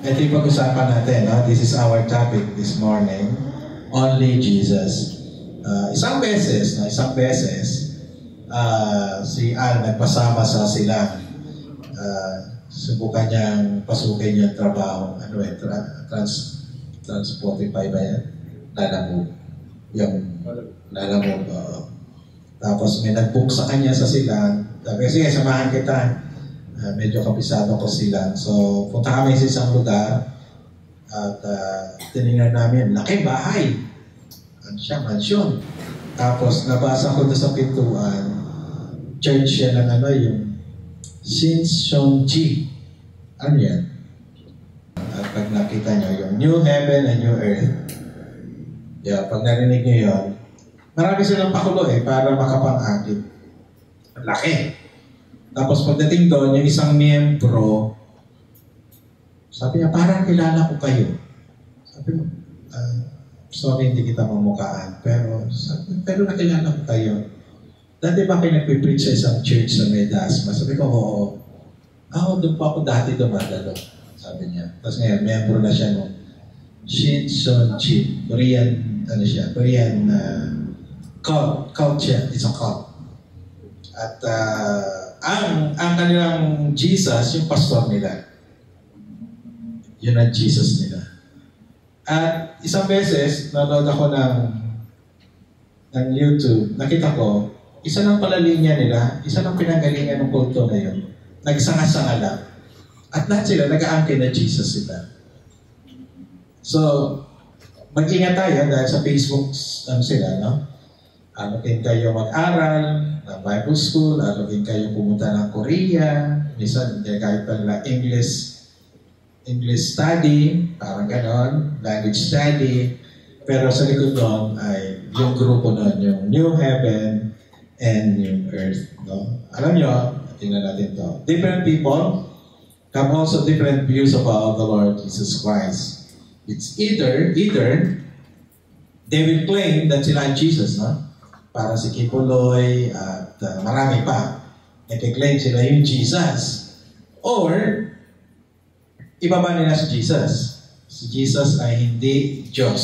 Ito yung pag-usapan natin. No? This is our topic this morning. Only Jesus. Isang beses, si Al nagpasama sa silang. Subukan niyang pasukin yung trabaho. Transportify ba yan? Lalamove. Yung lalamove. Tapos may nag-book sa kanya sa silang. Sabi, sige, samahan kita. Medyo kabisado ko silang. So, punta kami sa isang lugar. At tinignan namin, laki bahay. Ano siya? Mansyon. Tapos, nabasa ko doon sa pintuan. Church yan ng yung Shincheonji. Ano yan? At pag nakita nyo, yung New Heaven and New Earth. Yeah, pag narinig nyo yun, marami silang pakulo para makapang-akit. Laki. Tapos pagdating doon, yung isang miyembro, sabi niya, parang kilala ko kayo. Sabi mo, sorry, hindi kita mamukhaan. Pero nakilala ko kayo. Dati ba kayo nagpipreach sa isang church sa Medasma? Sabi ko, oo. Doon pa ako dati dumadalo. Sabi niya. Tapos ngayon, miyembro na siya nung Shincheonji. Korean cult siya. It's a cult. At ang kanilang Jesus, yung pastor nila. Yun ang Jesus nila. At isang beses, nanood ako ng YouTube, nakita ko, isa ng palalinya nila, isa ng pinanggalingan ng kulto na yun, nagsanga-sanga lang. At lahat sila, nag-aangkin na Jesus sila. So, mag-ingat tayo dahil sa Facebook, sila, no? Din kayo mag-aral ng Bible School, din kayo pumunta ng Korea, minsan kahit pa nila English study, parang ganon, language study, pero sa likod doon ay yung grupo doon, yung New Heaven and New Earth. No? Alam nyo, tingnan natin to. Different people have also different views about the Lord Jesus Christ. It's either they will claim that sila ang Jesus, no? Para si Kipuloy at marami pa. Nag-claim sila yung Jesus. Or, ibaba nila si Jesus. Si Jesus ay hindi Diyos.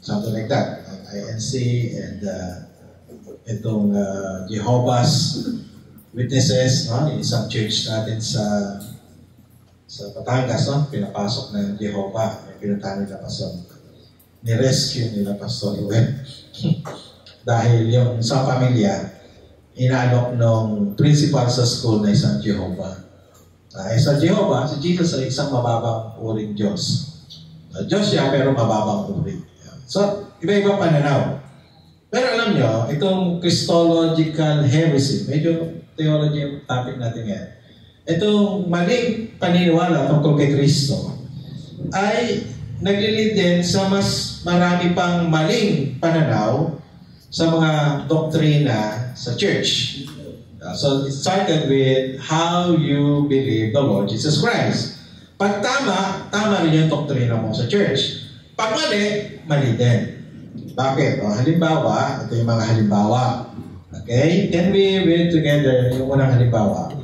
Something like that. Ang INC and itong Jehovah's Witnesses, no? Yung isang church natin sa Batangas, no? Pinapasok ng Jehovah. May pinuntahan nila Pastor. Ni-rescue nila Pastor Ruel. Dahil yung sa pamilya, inaalok nung principal sa school na isang Jehovah. Sa Jehovah, si Jesus ay isang mababang uring Diyos. Diyos siya, pero mababang uri. So, iba-iba pananaw. Pero alam nyo, itong Christological heresy, medyo theology yung topic natin ngayon. Itong maling paniniwala tungkol kay Kristo ay naglilid din sa mas marami pang maling pananaw sa mga doktrina sa church. So it started with how you believe the Lord Jesus Christ. Pag tama rin yung doktrina mo sa church. Pag mali din. Bakit? Halimbawa, ito yung mga halimbawa. Okay? Can we read together yung unang halimbawa?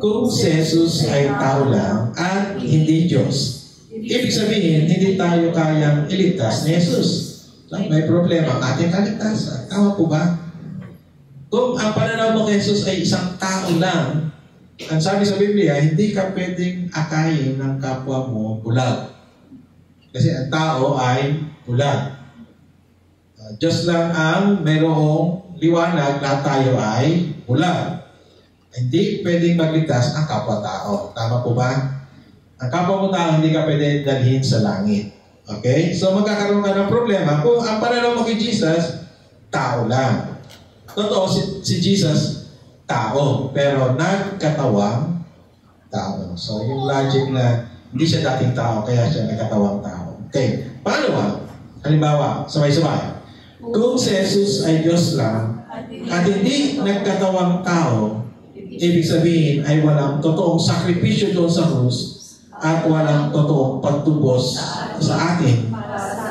Kung si Jesus ay tao lang at hindi Diyos, ibig sabihin, hindi tayo kayang iligtas ni Jesus. May problema ang ating kaligtasan. Tama po ba? Kung ang pananaw mo kay Jesus ay isang tao lang, ang sabi sa Biblia, hindi ka pwedeng akayin ng kapwa mo bulag. Kasi ang tao ay bulag. Diyos lang ang mayroong liwanag na tayo ay bulag. Hindi pwedeng magligtas ang kapwa-tao. Tama po ba? Ang kapwa mo tao, hindi ka pwedeng dalhin sa langit. Okay? So magkakaroon ka ng problema kung ang pananaw mo kay Jesus, tao lang. Totoo, si Jesus, tao. Pero nagkatawang tao. So yung logic na hindi siya dating tao, kaya siya nagkatawang tao. Okay. Pangalawa, halimbawa, sabay-sabay. Kung si Jesus ay Diyos lang, at hindi nagkatawang tao, ibig sabihin ay walang totoong sakripisyo doon sa krus, at walang totoong pagtubos sa atin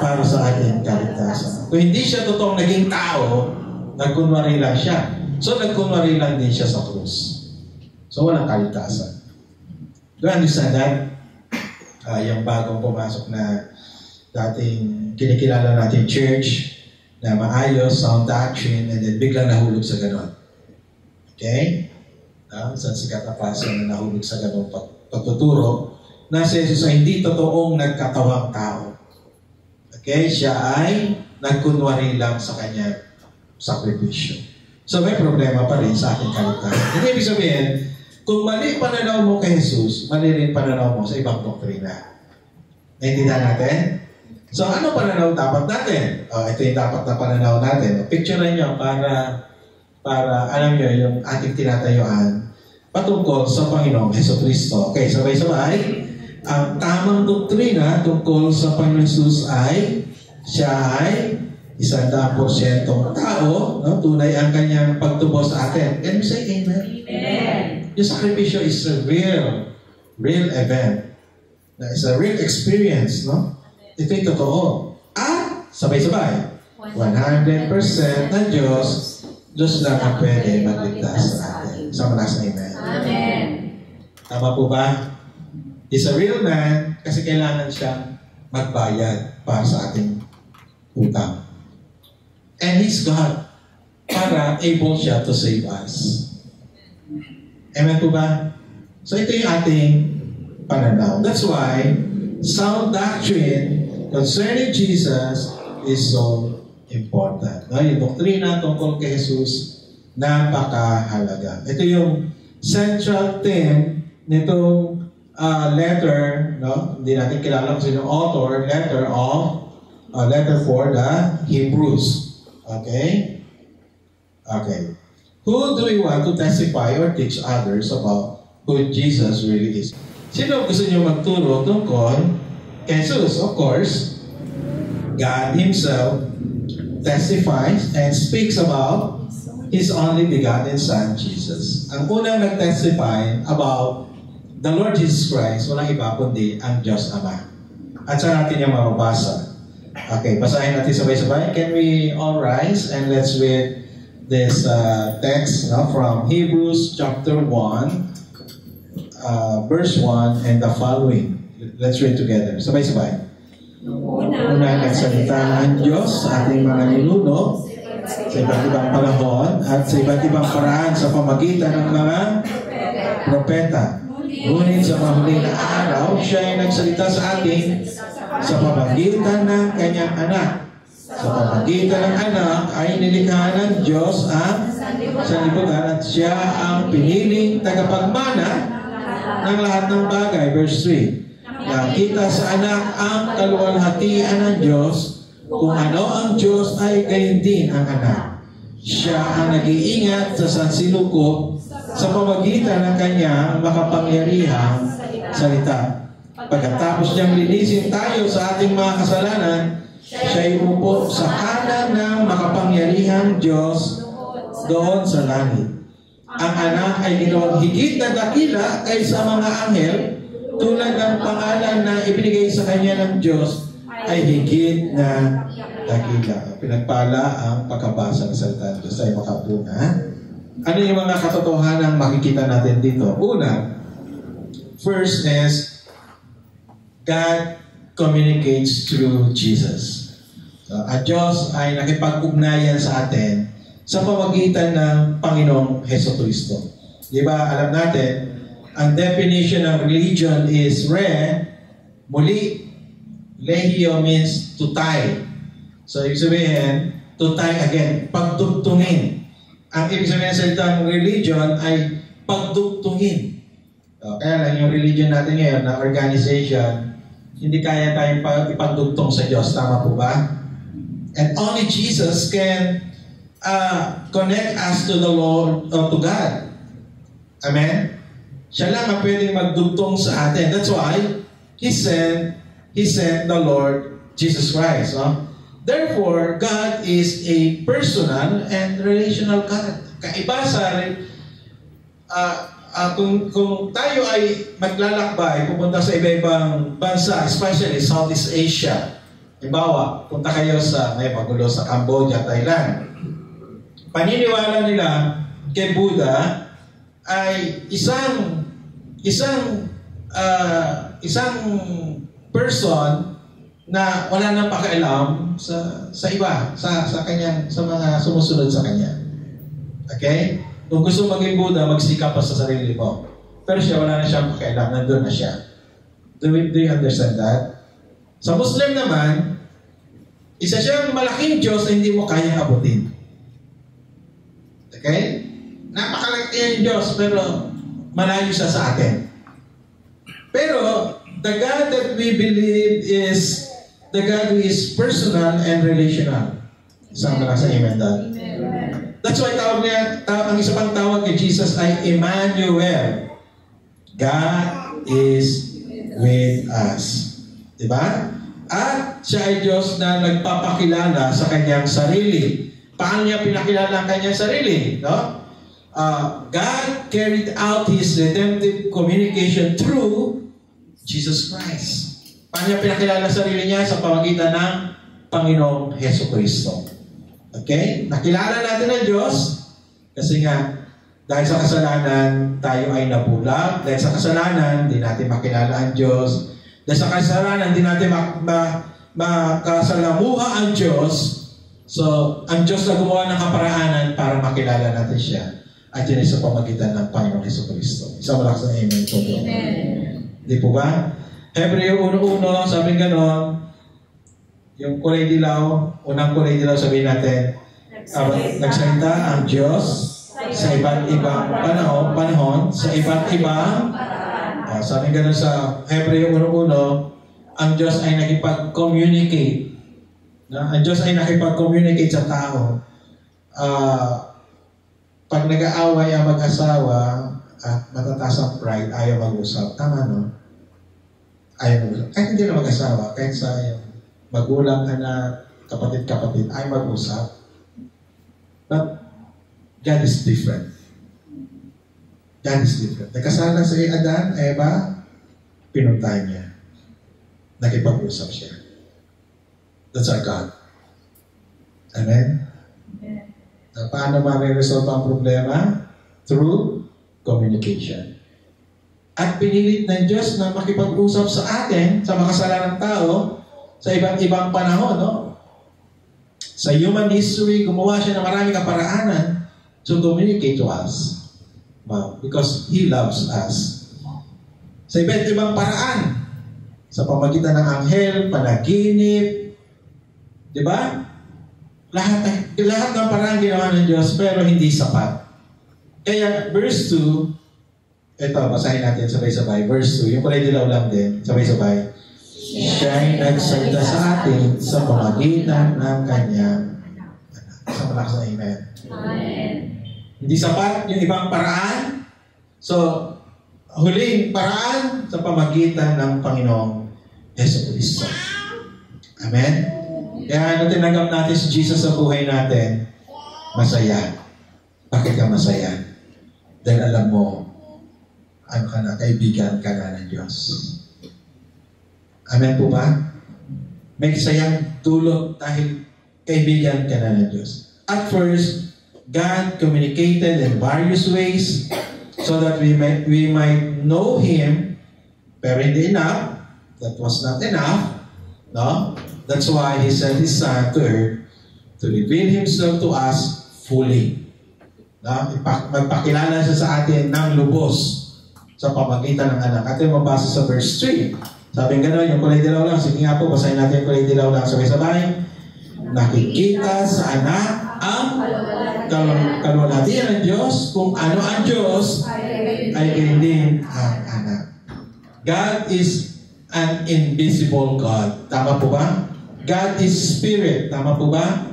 para sa ating kaligtasan. Kung hindi siya totoong naging tao, nagkunwari lang siya. So, nagkunwari lang din siya sa krus. So, walang kaligtasan. Do you understand that? yung bagong pumasok na dating kinikilala natin church na maayos, sound doctrine, and then biglang nahulog sa ganon. Okay? Isang sikat na pastor na nahulog sa ganon pagtuturo na si Jesus ay hindi totoong nagkatawang tao. Okay? Siya ay nagkunwari lang sa kanyang sakripisyo. So may problema pa rin sa ating kaligtasan. Hindi ibig sabihin, kung mali pananaw mo kay Jesus, mali rin pananaw mo sa ibang doktrina. Naintindihan natin? So ano pananaw dapat natin? Ito yung dapat na pananaw natin. Picturean nyo para alam nyo yung ating tinatayuan patungkol sa Panginoong Jesucristo. Okay, sabay-sabay. Ang tamang doktrina tungkol sa Panginoong Jesus ay siya ay 100% tao, no? Tunay ang kanyang pagtubos sa atin. Can you say amen? Amen. Yung sakripisyo is a real event. It's a real experience, no? Ito'y totoo. At sabay-sabay, 100% na Diyos lang ang pwede magligtas sa atin. Sama na sa amen. Amen. Tama po ba? He's a real man kasi kailangan siyang magbayad para sa ating utang. And He's God para able siya to save us. Amen po ba? So ito yung ating pananaw. That's why sound doctrine concerning Jesus is so important. No? Yung doktrina tungkol kay Jesus, napakahalaga. Ito yung central theme nitong letter, no? Hindi natin kilala kung sino author, letter for the Hebrews. Okay? Okay. Who do we want to testify or teach others about who Jesus really is? Sino gusto niyo magturo tungkol kay Jesus? Of course, God Himself testifies and speaks about His only begotten Son, Jesus. Ang unang nag-testify about the Lord Jesus Christ, walang iba kundi ang Diyos Ama. At sa natin yung mababasa. Okay, basahin natin sabay-sabay. Can we all rise and let's read this text from Hebrews chapter 1, verse 1 and the following. Let's read together. Sabay-sabay. Una nagsalita ang Diyos sa ating mga ninuno sa iba't ibang panahon at sa iba't ibang paraan sa pamagitan ng mga propeta. Ngunit sa mahuling na araw, siya ay nagsalita sa atin sa pamagitan ng kanyang anak. Sa pamagitan ng anak ay nilikha ng Diyos ang sanlibutan at siya ang piniling tagapagmana ng lahat ng bagay. Verse 3. Nakita sa anak ang kaluwalhatian ng Diyos, kung ano ang Diyos ay gayon din ang anak. Siya ang nag-iingat sa sansinuko sa pamagitan ng kanyang makapangyarihang salita. Pagkatapos niyang linisin tayo sa ating mga kasalanan, siya'y upo sa kanan ng makapangyarihang Diyos doon sa langit. Ang anak ay ginawang higit na dakila kaysa mga anghel, tulad ng pangalan na ibinigay sa kanya ng Diyos ay higit na dakila. Pinagpala ang pagkabasa ng salita ng Diyos. Tayo makapuna. Ano yung mga katotohanan makikita natin dito? Una, first is God communicates through Jesus. Ang Diyos ay nakipag-ugnayan sa atin sa pamagitan ng Panginoong Jesucristo. Di ba, alam natin, ang definition ng religion is muli, lehio means to tie. So, ibig sabihin, to tie again, pagdugtungin. Ang ibig sabihin ng salitang religion ay pagdugtungin. Kaya lang yung religion natin ngayon na organization, hindi kaya tayong ipagdugtong sa Diyos. Tama po ba? And only Jesus can connect us to the Lord, to God. Amen? Siya lang ang pwedeng magdugtong sa atin. That's why He sent the Lord Jesus Christ. No? Therefore, God is a personal and relational God. Kaiba sa kung tayo ay maglalakbay, pupunta sa iba-ibang bansa, especially Southeast Asia. Halimbawa, punta kayo sa, may magulo sa Cambodia, Thailand. Paniniwala nila kay Buddha ay isang isang person na wala nang pakialam sa iba, sa mga sumusunod sa kanya. Okay? Kung gusto maging Buddha, magsikap pa sa sarili mo. Pero siya, wala na siyang pakialam. Nandun na siya. Do you understand that? Sa Muslim naman, isa siyang malaking Diyos na hindi mo kayang abutin. Okay? Napakalaki ang Diyos, pero malayo siya sa atin. Pero, the God that we believe is the God who is personal and relational. Isang sa amen daw. That's why ang isa pang tawag kay Jesus ay Emmanuel. God is with us. Diba? At siya ay Diyos na nagpapakilala sa kanyang sarili. Paano niya pinakilala ang kanyang sarili? No? God carried out His redemptive communication through Jesus Christ. Paano niya pinakilala sarili niya? Sa pamagitan ng Panginoong Hesus Kristo. Okay? Nakilala natin ang Diyos kasi nga dahil sa kasalanan tayo ay nabulag. Dahil sa kasalanan hindi natin makilala ang Diyos. Dahil sa kasalanan hindi natin makasalamuha ang Diyos. So, ang Diyos na gumawa ng kaparaanan para makilala natin siya at yun ay sa pamagitan ng Panginoong Hesus Kristo. Isang malakas na amen po. Di po ba? Hebreo 1:1, sabi gano'n, yung kulay dilaw, unang kulay dilaw, sabihin natin, nagsalita ang Diyos sa iba't ibang panahon, sa iba't ibang, sabi gano'n sa Hebreo 1:1, ang Diyos ay nakipag-communicate. Ang Diyos ay nakipag-communicate sa tao. Pag nag-aaway ang mag-asawa at matataas ang pride, ayaw mag-usap. Tama, no? Ayaw mag-usap. Kahit hindi na mag-asawa, kahit sa magulang, anak, kapatid-kapatid, ayaw mag-usap. But God is different. God is different. Nagkasala sa Adan, Eva, pinuntay niya. Nakipag-usap siya. That's our God. Amen? Paano ma-resolve ang problema? Through communication. At pinilit ng Diyos na makipag-usap sa atin, sa makasalanang tao, sa iba't ibang panahon, no? Sa human history, gumawa siya ng maraming kaparaanan to communicate to us. Wow. Because He loves us. Sa iba't ibang paraan, sa pamagitan ng anghel, panaginip, di ba? Lahat ng parang ginawa ng Diyos, pero hindi sapat. Kaya, verse 2, ito, basahin natin sabay-sabay. Verse 2, yung kulay dilaw lang din, sabay-sabay. Siya'y nagsalita sa atin sa pamagitan ng kanyang anak. Sa malakas na amen. Amen. Hindi sapat yung ibang paraan. So, huling paraan sa pamagitan ng Panginoong Hesus Kristo. Amen? Kaya ano tinanggap natin si Jesus sa buhay natin? Masaya. Bakit ka masaya? Dahil alam mo, ano ka na, kaibigan ka na ng Diyos. Amen po ba? May sayang dulot dahil kaibigan ka na ng Diyos. At first, God communicated in various ways so that we might know Him, pero hindi enough. That was not enough. No? That's why He sent His Son to earth to reveal Himself to us fully. No? Magpakilala siya sa atin ng lubos sa pamagitan ng anak. At yung mabasa sa verse 3. Sabi gano'n, yung kulay dilaw lang. Sige nga po, basahin natin yung kulay dilaw lang. Sabay-sabay. Nakikita sa anak ang kalwalhatian ng Diyos. Kung ano ang Diyos, ay gayon din ang anak. God is an invisible God. Tama po ba? God is spirit. Tama po ba?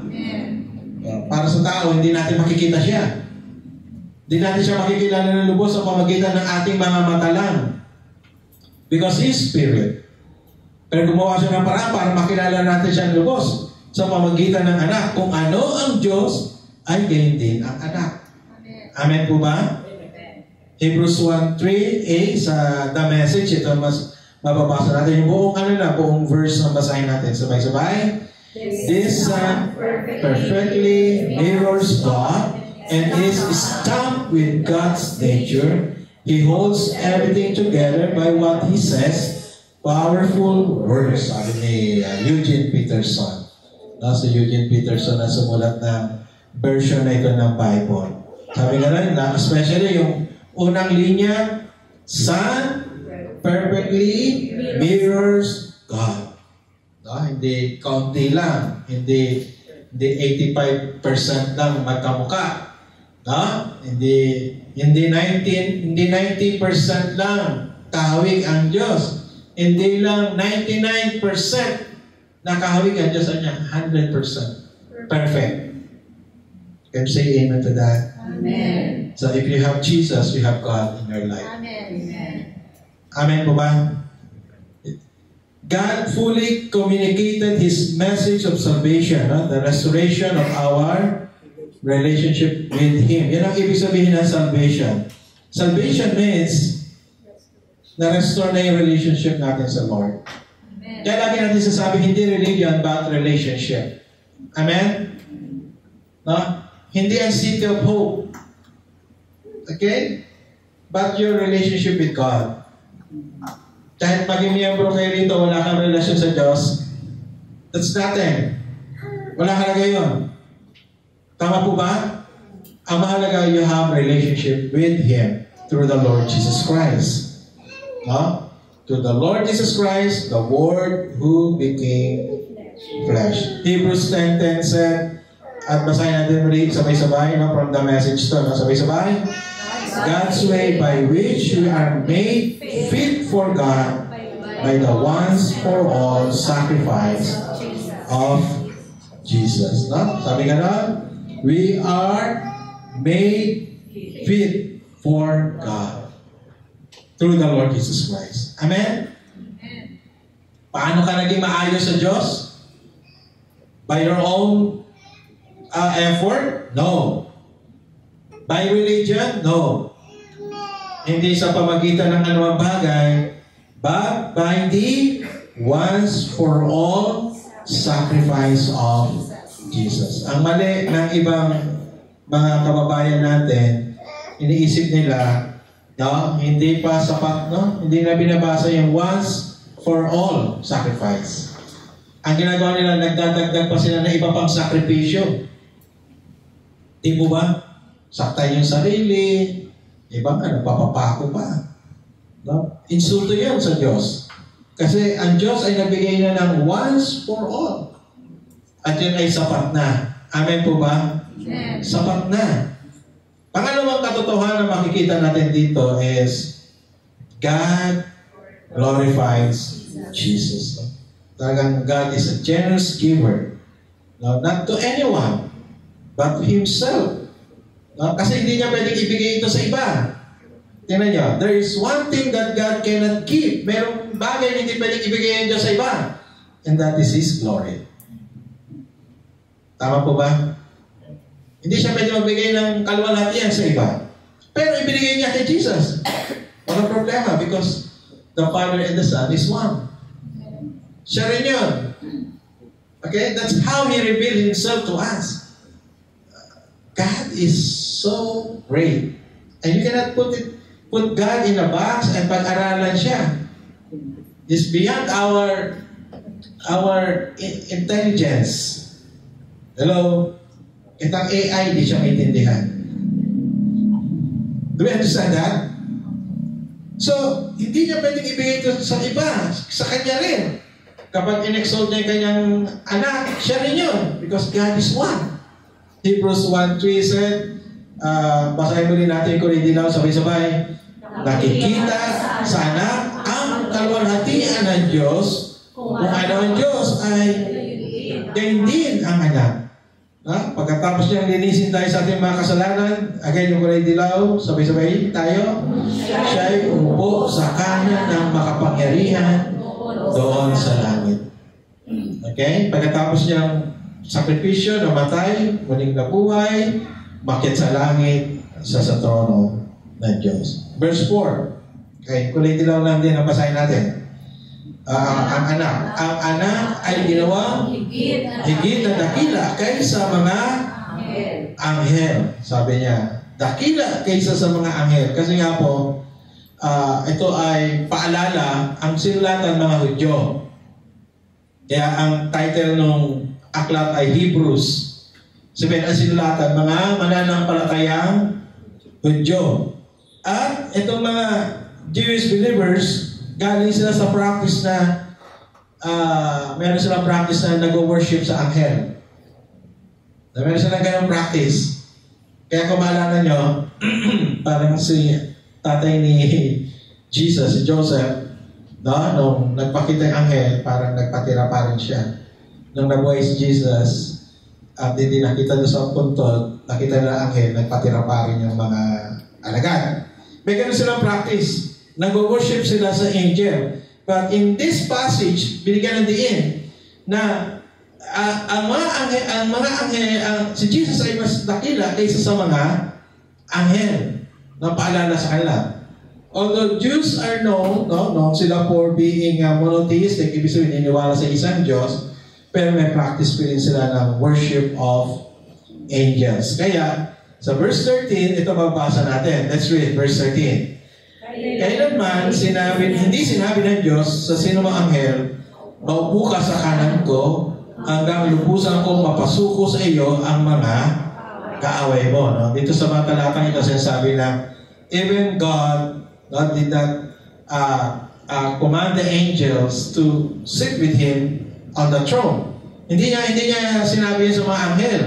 Para sa tao, hindi natin makikita siya. Hindi natin siya makikilala ng lubos sa pamagitan ng ating mga mata lang. Because He is spirit. Pero gumawa siya ng paraan para makilala natin siya ng lubos sa pamagitan ng anak. Kung ano ang Diyos, ay gayon din ang anak. Amen po ba? Hebrews 1:3a sa The Message. Ito mas mababasa natin. Yung buong buong verse na basahin natin. Sabay-sabay. This Son perfectly mirrors God and is stamped with God's nature. He holds everything together by what He says, Powerful words, sabi ni Eugene Peterson. Si Eugene Peterson na sumulat ng version na ito ng Bible. Sabi nga rin, especially yung unang linya, Son perfectly mirrors God. Hindi kaunti lang, hindi 85% lang magkamukha. Hindi 90% lang kahawig ang Diyos. Hindi lang 99% na kahawig ang Diyos niya, 100%. Perfect. Can you say amen to that? Amen. So if you have Jesus, you have God in your life. Amen. Amen po ba? God fully communicated His message of salvation, the restoration of our relationship with Him. Yan ang ibig sabihin ng salvation. Salvation means na-restore na yung relationship natin sa Lord. Amen. Kaya lagi natin sasabi, hindi religion, but relationship. Amen? Hindi ang city of hope. Okay? But your relationship with God. Kahit maging miyembro kayo rito, wala kang relasyon sa Diyos, that's nothing. Wala halaga yun. Tama po ba? Ang mahalaga, you have relationship with Him through the Lord Jesus Christ. To the Lord Jesus Christ, the Word who became flesh. Hebrews 10:10 said, at basahin natin muli sabay-sabay from the message to, sabay-sabay. God's way by which we are made fit for God by the once for all sacrifice of Jesus. Sabi nga na, we are made fit for God through the Lord Jesus Christ. Amen? Paano ka naging maayos sa Diyos? By your own effort? No. By religion? No. Hindi sa pamagitan ng anumang bagay, but by the once for all sacrifice of Jesus. Ang mali ng ibang mga kababayan natin, iniisip nila, hindi pa sapat, hindi na binabasa yung once for all sacrifice. Ang ginagawa nila, nagdadagdag pa sila ng iba pang sakripisyo. Di mo ba? Saktan yung sarili, iba nga, nagpapapako pa. Insulto yan sa Diyos. Kasi ang Diyos ay nabigay na ng once for all. At yun ay sapat na. Amen po ba? Amen. Sapat na. Pangalawang katotohanan na makikita natin dito is God glorifies Jesus. Talagang God is a generous giver. Not to anyone, but to Himself. Kasi hindi niya pwedeng ibigay ito sa iba. Tingnan niyo, there is one thing that God cannot give. Merong bagay na hindi pwedeng ibigay niya sa iba. And that is His glory. Tama po ba? Hindi siya pwede magbigay ng kaluwalhatian sa iba. Pero ibinigay niya kay Jesus. Walang problema because the Father and the Son is one. Siya rin yun. Okay? That's how He revealed Himself to us. God is so great. And you cannot put God in a box and pag-aralan siya. It's beyond our intelligence. Hello? Itang AI, di siya maintindihan. Do we understand that? So, hindi niya pwedeng ibigay ito sa iba. Sa kanya rin. Kapag in-exalt niya yung kanyang anak, siya rin yun. Because God is one. Hebrews 1:3 said, basahin mo rin natin kung hindi lang sabay-sabay. Nakikita sa anak ang kaluwalhatian ng Diyos. Kung ano ang Diyos ay gayon din ang anak. Pagkatapos niyang linisin tayo sa ating mga kasalanan, again yung kulay dilaw, sabay-sabay tayo. Siya'y umupo sa kanan ng makapangyarihan doon sa langit. Okay? Pagkatapos niyang sakripisyo, namatay, muling nabuhay, bakit sa langit, sa trono ng Diyos. Verse 4. Okay, kulay dilaw lang din ang basahin natin. Ang anak ay ginawang higit na dakila kaysa mga anghel. Sabi niya, dakila kaysa sa mga anghel. Kasi nga po, ito ay paalala ang sinulatan mga Hudyo. Kaya ang title ng aklat ay Hebrews. Sabihin ang sinulatan, mga mananampalatayang Hudyo. At itong mga Jewish believers, galing sila sa practice na meron silang practice na nag-worship sa anghel. Meron silang ganong practice. Kaya kung maalala nyo, parang si tatay ni Jesus, si Joseph, no? Nung nagpakita yung anghel, parang nagpatira pa rin siya. Nung nabuhay si Jesus, at hindi nakita doon sa puntod, nakita na anghel, nagpatira pa rin yung mga alagad. May ganun silang practice. Nag-worship sila sa angel. But in this passage, binigyan ng diin na si Jesus ay mas dakila kaysa sa mga anghel na paalala sa kanila. Although Jews are known sila for being monotheistic, ibig sabihin niniwala sa isang Diyos, pero may practice pa rin sila ng worship of angels. Kaya, sa verse 13, ito mabasa natin. Let's read verse 13. Kailanman hindi sinabi ng Diyos sa sinumang anghel, maupo ka sa kanan ko hanggang lubusan kong mapasuko sa iyo ang mga kaaway mo. No? Dito sa mga talatang ito, sinasabi na even God did not command the angels to sit with Him on the throne. Hindi niya sinabi yun sa mga anghel.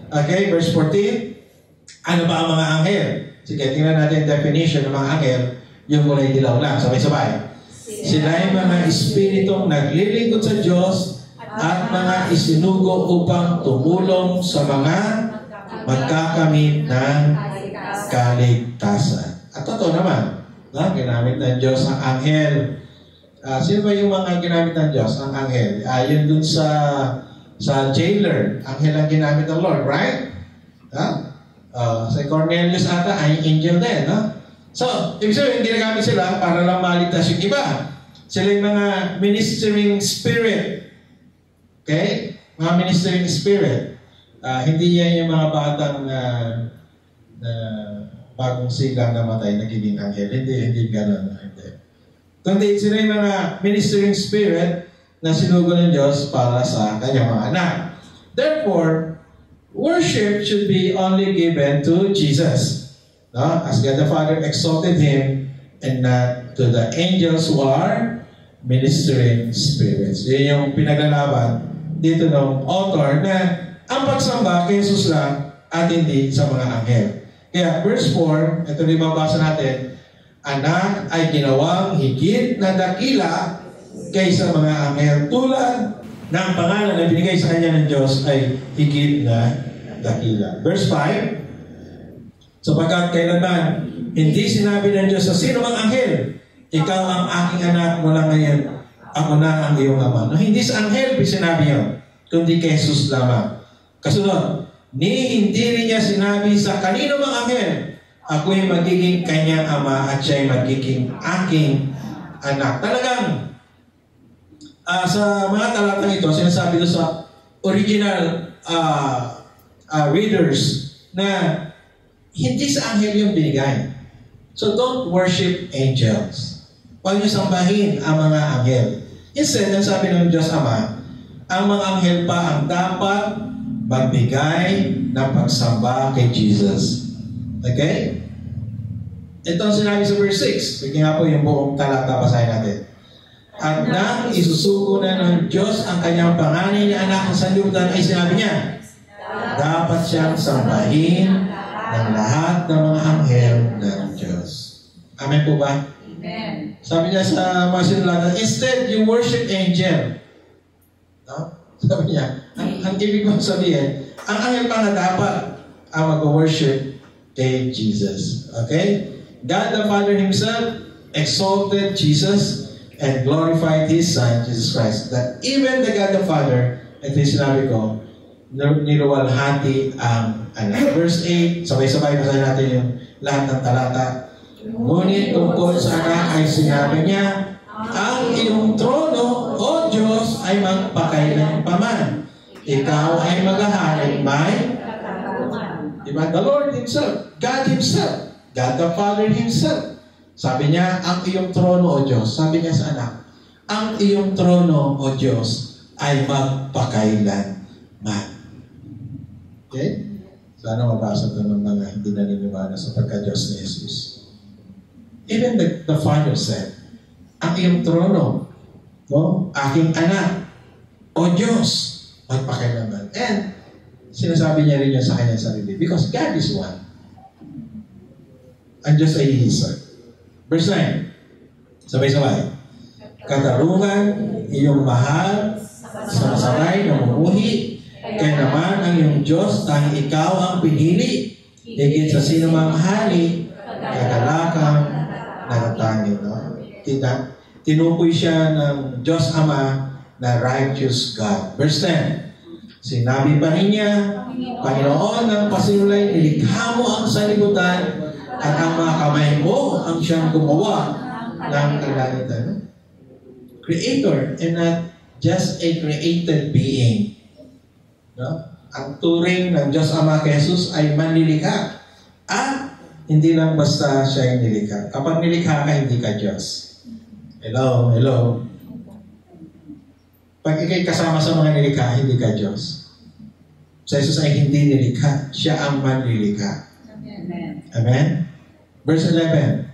Okay, verse 14. Ano ba ang mga anghel? Sige, tingnan natin yung definition ng mga anghel. Yung kulay dilaw lang. Sabay-sabay. Sila ay mga espiritong naglilingkod sa Diyos at mga isinugo upang tumulong sa mga magkakamit ng kaligtasan. At totoo naman, ginamit ng Diyos ang anghel. Sino ba yung mga ginamit ng Diyos? Ang anghel. Yun dun sa jailer. Anghel ang ginamit ng Lord, right? Si Cornelius ata ay angel din, no? So, ibig sabihin, ginagamit sila para lang maligtas yung iba. Sila yung mga ministering spirit. Okay? Mga ministering spirit. Hindi yan yung mga batang na bagong sigang namatay, nagiging anghel. Hindi ganun. Kundi sila yung mga ministering spirit na sinugo ng Diyos para sa kanyang mga anak. Therefore, worship should be only given to Jesus. No? As God the Father exalted Him and not to the angels who are ministering spirits. Yun yung pinaglalaban dito ng author na ang pagsamba kay Jesus lang at hindi sa mga anghel. Kaya verse 4, ito rin mabasa natin, anak ay ginawang higit na dakila kaysa mga anghel tulad ng pangalan na binigay sa kanya ng Diyos ay higit na dakila. Verse 5, sapagkat kailanman hindi sinabi ng Diyos sa sino mang anghel, ikaw ang aking anak mula ngayon, ako na ang iyong ama. No, hindi sa anghel sinabi yun, kundi kay Jesus lamang. Kasunod, hindi rin niya sinabi sa kanino mang anghel, ako'y magiging kanyang ama at siya'y magiging aking anak. Talagang, sa mga talatang ito, sinasabi doon sa original readers na hindi sa anghel yung binigay. So don't worship angels. Huwag niyo sambahin ang mga anghel. Instead, ang sabi ng Diyos Ama, ang mga anghel pa ang dapat magbigay ng pagsamba kay Jesus. Okay? Ito ang sinabi sa verse 6. Bigyan nga po yung buong talata, basahin natin. At nang isusuko na ng Diyos ang kanyang panganay na anak sa sanlibutan ay sinabi niya, dapat siyang sambahin ng lahat ng mga anghel ng Diyos. Amen po ba? Amen. Sabi niya sa mga sinulatan, instead, you worship angel. No? Sabi niya, ang ibig kong sabihin, ang anghel pa na dapat ang mag-worship kay Jesus. Okay? God the Father Himself exalted Jesus and glorified His Son, Jesus Christ. That even the God the Father, ito yung sinabi ko, niluwalhati ang anak. Verse 8, sabay-sabay basahin natin yung lahat ng talata. Ngunit tungkol sa anak ay sinabi niya, ang iyong trono, O Diyos, ay magpakailanpaman. Ikaw ay maghahalin may diba? The Lord Himself, God Himself, God the Father Himself, Sabi niya, ang iyong trono, O Diyos, sabi niya sa anak, ang iyong trono, O Diyos, ay magpakailanman. Okay? Sana mabasa ito ng mga hindi naniniwala sa pagka-Diyos ni Jesus. Even the Father said, ang iyong trono, no? Aking anak, O Diyos, magpakailanman. And sinasabi niya rin yun sa kanyang sarili because God is one. Ang Diyos ay iisa. Verse 9, sabay-sabay. Katarungan, iyong mahal, sa masabay na mumuhi, kaya naman ang iyong Diyos, tanging ikaw ang pinili, higit sa sinumang hari, kagalakang natatangin. No? Tinukoy siya ng Diyos Ama na righteous God. Verse 10, sinabi pa rin niya, Panginoon ng pasinulay, nilikha mo ang sanlibutan at ang mga kamay mo ang siyang gumawa ng kalangitan. Creator and not just a created being. No? Ang turing ng Diyos Ama kay Jesus ay manlilikha. At hindi lang basta siya yung nilikha. Kapag nilikha ka, hindi ka Diyos. Hello, hello. Pag ikay kasama sa mga nilikha, hindi ka Diyos. Sa Jesus ay hindi nilikha. Siya ang manlilikha. Amen. Amen? Verse 11.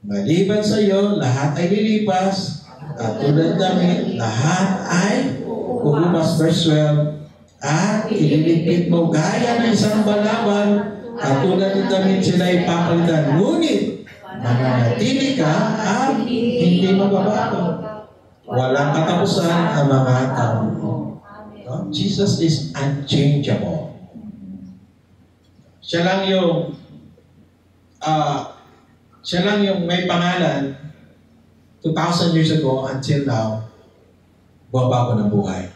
Maliban sa iyo, lahat ay lilipas. At tulad namin, lahat ay kukupas. Verse 12. At ililigpit mo gaya ng isang balaban. At tulad ng damit sila ay papalitan. Ngunit, mananatili ka at hindi magbabago. Walang katapusan ang mga tao mo. No? Jesus is unchangeable. Siya lang yung may pangalan 2,000 years ago until now, bumabago ng buhay.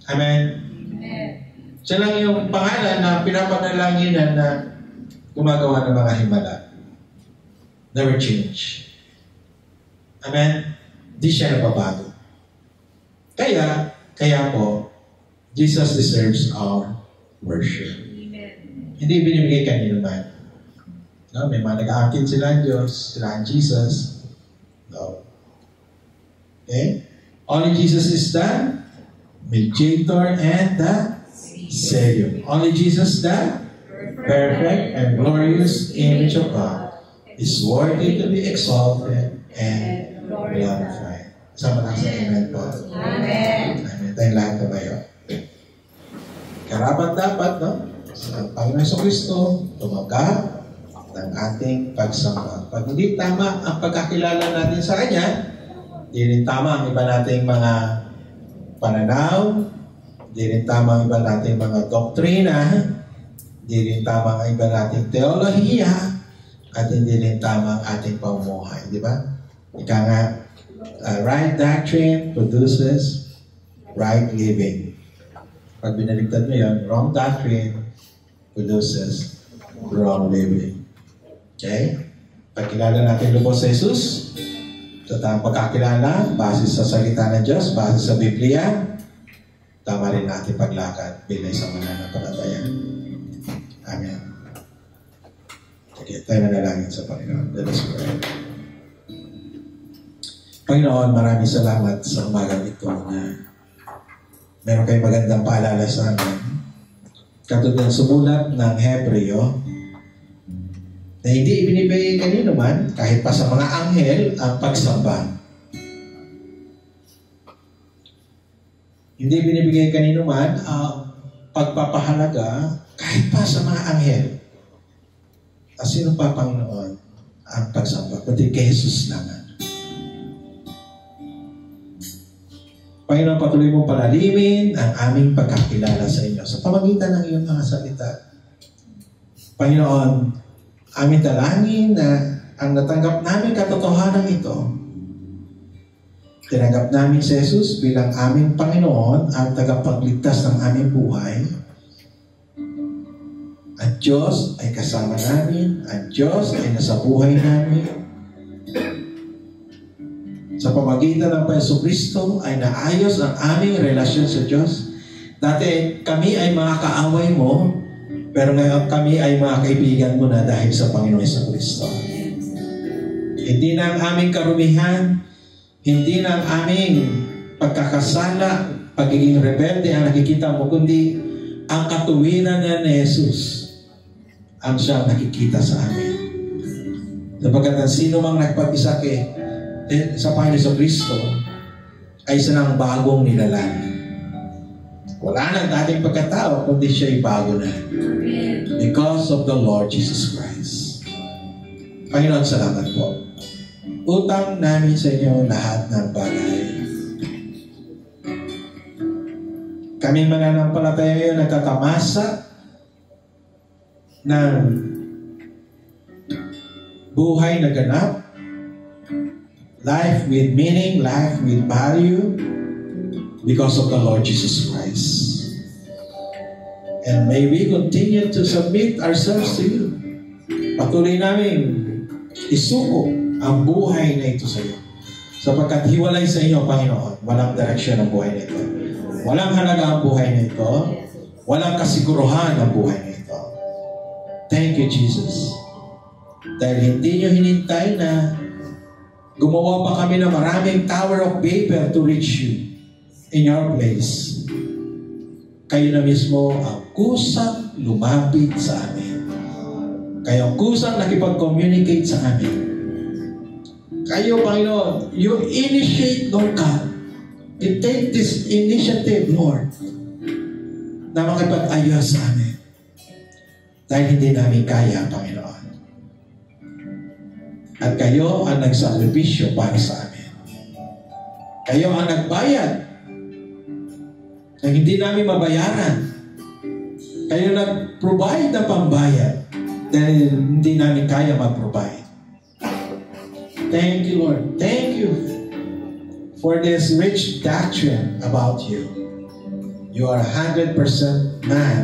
Amen? Amen. Siya lang yung pangalan na pinapanalanginan na gumagawa ng mga himala. Never change. Amen? Di siya nababago. Kaya po, Jesus deserves our worship. Amen. Hindi binibigay kanino man. No, may mga nag-aakit sila ang Diyos, sila ang Jesus. No. Okay? Only Jesus is the mediator and the Savior. Only Jesus, the perfect and glorious image of God, is worthy to be exalted and glorified. Sama na sa amen po. Amen. Amen. Tayong lahat na tayo. Karapat dapat, no? Sa Panginoon Jesucristo, tumanggap ng ating pagsamba. Pag hindi tama ang pagkakilala natin sa Kanya, hindi rin tama ang iba nating mga pananaw, hindi rin tama ang iba nating mga doktrina, hindi rin tama ang iba nating teolohiya, at hindi rin tama ang ating pamumuhay. Di ba? Ika nga, right doctrine produces right living. Pag binaligtad mo yun, wrong doctrine produces wrong living. Okay? Pagkilala natin lubos sa Jesus, sa tamang pagkakilala, base sa salita ng Diyos, base sa Biblia, tama rin natin paglakad bilang isang mananampalataya. Amen. Okay, tayo manalangin sa Panginoon. Let us pray. Panginoon, maraming salamat sa umagang ito na meron kayong magandang paalala sa amin. Katulad ng sumulat ng Hebreo, na hindi ibinibigay kanino man, kahit pa sa mga anghel, ang pagsamba. Hindi binibigay kanino man ang pagpapahalaga, kahit pa sa mga anghel. At sino pa, Panginoon, ang pagsamba? Kundi kay Jesus naman. Panginoon, patuloy mo palalimin ang aming pagkakilala sa inyo sa pamagitan ng iyong mga salita. Panginoon, aming dalangin na ang natanggap namin katotohanan ito, tinanggap namin si Jesus bilang aming Panginoon at tagapagligtas ng aming buhay. Ang Diyos ay kasama namin, ang Diyos ay nasa buhay namin. Sa pamagitan ng Jesucristo ay naayos ang aming relasyon sa Diyos. Dati kami ay mga kaaway mo, pero ngayon kami ay mga kaibigan mo na dahil sa Panginoon Jesucristo. Hindi na ang aming karumihan, hindi na ang aming pagkakasala, pagiging rebelde ang nakikita mo, kundi ang katuwiran ni Jesus ang siyang nakikita sa amin. Sapagkat ang sino mang nagpag-isa sa Panginoon Kristo ay isang bagong nilalang. Wala nang dating pagkatao, kundi siya'y bago na. Because of the Lord Jesus Christ. Panginoon, salamat po. Utang namin sa inyo lahat ng bagay. Kami mananampalataya ngayon nagtatamasa ng buhay na ganap, life with meaning, life with value, because of the Lord Jesus Christ. And may we continue to submit ourselves to you. Patuloy namin isuko ang buhay na ito sa iyo. Sapagkat hiwalay sa iyo, Panginoon, walang direksyon ang buhay na ito. Walang halaga ang buhay na ito. Walang kasiguruhan ang buhay na ito. Thank you, Jesus. Dahil hindi nyo hinintay na gumawa pa kami ng maraming tower of vapor to reach you in your place. Kayo na mismo ang kusang lumapit sa amin. Kayo ang kusang nakipag-communicate sa amin. Kayo, Panginoon, you initiate, Lord God. You take this initiative, Lord, na makipag-ayos sa amin. Dahil hindi namin kaya, Panginoon. At kayo ang nagsakripisyo para sa amin. Kayo ang nagbayad na hindi namin mabayaran. Kayo nag-provide na pambayad dahil hindi namin kaya mag-provide. Thank you, Lord. Thank you for this rich doctrine about you. You are 100% man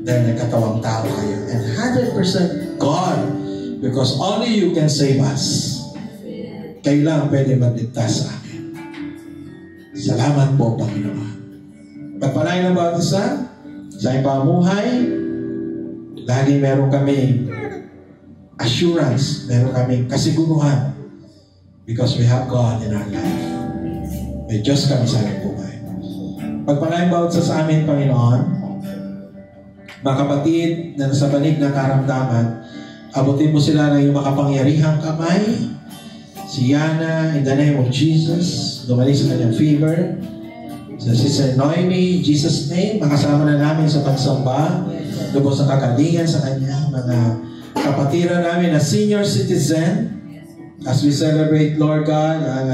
dahil nagkatawang tao kayo. And 100% God because only you can save us. Kayo lang pwede magligtas sa amin. Salamat po, Panginoon. Pagpalain ng bawat isa sa iyong pamuhay, lagi meron kami assurance, meron kami kasiguruhan because we have God in our life. May Diyos kami sa aming buhay. Pagpalain bawat isa sa amin, Panginoon, mga kapatid na nasa banig ng karamdaman, abutin mo sila ng iyong makapangyarihang kamay. Si Yana, in the name of Jesus, gumaling sa kanyang fever. Sa Sister Noemi, Jesus' name, makasama na namin sa pagsamba. Lubos sa kagalingan sa kanya. Mga kapatiran namin na senior citizen, as we celebrate, Lord God, ang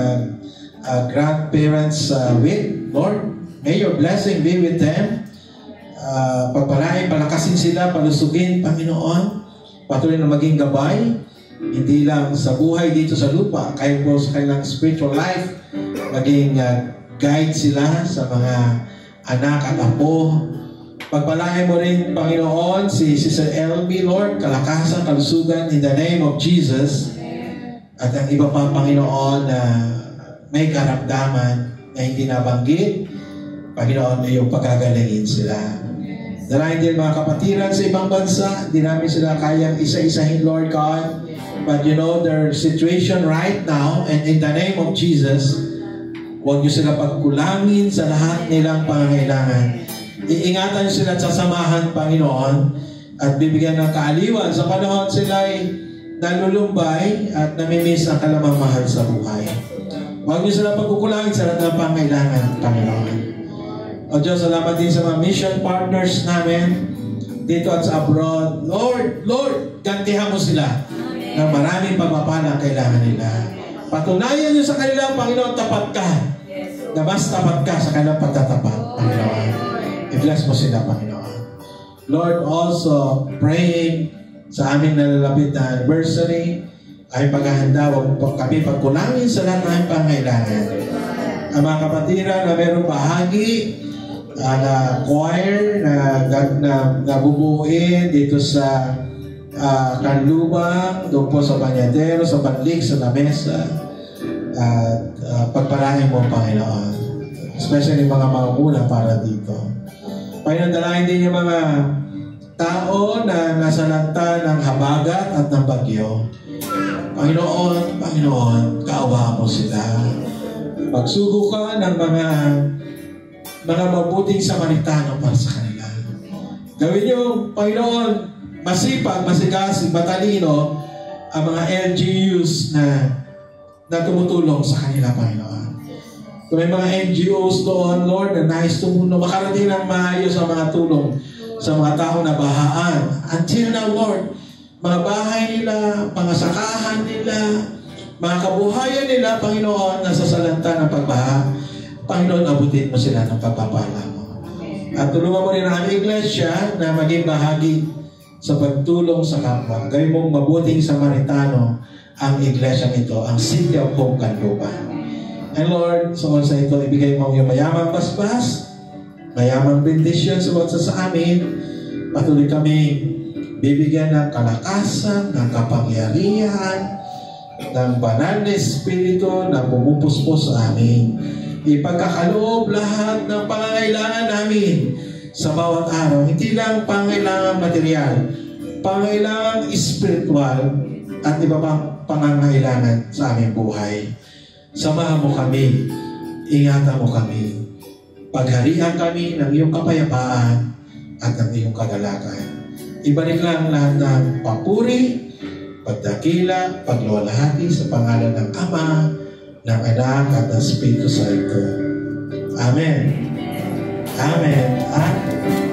grandparents week, Lord, may your blessing be with them. Pagpalain, palakasin sila, palusugin, Panginoon. Patuloy na maging gabay, hindi lang sa buhay dito sa lupa, kayo po sa kanilang spiritual life, maging guide sila sa mga anak at apo. Pagpalain mo rin, Panginoon, si Sister LB, Lord, kalakasan, kalusugan, in the name of Jesus. At ang iba pa, Panginoon, na may karamdaman na hindi nabanggit, Panginoon, iyong pagagalingin sila. Dalayan din mga kapatiran sa ibang bansa, hindi namin sila kayang isa-isahin, Lord God. But you know their situation right now, and in the name of Jesus, huwag niyo sila pagkulangin sa lahat nilang pangangailangan. Iingatan sila at sasamahan, Panginoon, at bibigyan ng kaaliwan sa panahon sila'y nalulumbay at namimiss ang kalamang-mahal sa buhay. Huwag niyo sila pagkukulangin sa lahat ng pangangailangan, Panginoon. O Diyos, salamat din sa mga mission partners namin dito at sa abroad. Lord, gantihan mo sila ng maraming pagpapala ang kailangan nila. Patunayan niyo sa kanila, Panginoon, tapat ka. Na mas tapat ka sa kanilang pagtatapat, Panginoon. I-bless mo sila, Panginoon. Lord, also praying sa aming nalalapit na anniversary, ay paghahanda, huwag kami pagkulangin sa lahat ng pangailangan. Ang mga kapatiran na mayroong bahagi, na choir na bubuuin dito sa Kanlubang, doon po sa Banyadero, sa Banlig, sa Lamesa, at pagpalain mo, Panginoon, especially mga mamuna para dito. Panginoon, dalangin din yung mga tao na nasa lanta ng habagat at ng bagyo. Panginoon, kaawa mo sila. Magsugo ka ng mga mabuting Samaritano para sa kanila. Gawin niyo, Panginoon, masipag, masigasig, matalino ang mga LGUs na tumutulong sa kanila, Panginoon. Kung may mga NGOs doon, Lord, na nais tumulong, makarating ng maayos ang mga tulong sa mga tao na bahaan. Until now, Lord, mga bahay nila, mga sakahan nila, mga kabuhayan nila, Panginoon, nasa salanta ng pagbaha. Panginoon, abutin mo sila ng pagpapala mo. At tulungan mo rin ang iglesia na maging bahagi sa pagtulong sa kapwa. Gawin mong mabuting Samaritano ang iglesia nito, ang City of Hope Canlupa. And Lord, sa ito, ibigay mo yung mayamang basbas, mayamang bendisyon sa amin. Patuloy kami bibigyan ng kalakasan, ng kapangyarihan, ng banal na espiritu na pumupuspos sa amin. Ipagkakaloob lahat ng pangangailangan namin sa bawat araw. Hindi lang pangangailangan material, pangangailangan espiritual, at iba pang pangangailangan sa aming buhay. Samahan mo kami, ingatan mo kami, pagharian kami ng iyong kapayapaan at ng iyong kagalakan. Ibalik lang lahat ng papuri, pagdakila, pagluwalhati sa pangalan ng Ama, ng Anak at ng Espiritu Santo. Amen. Amen. Amen.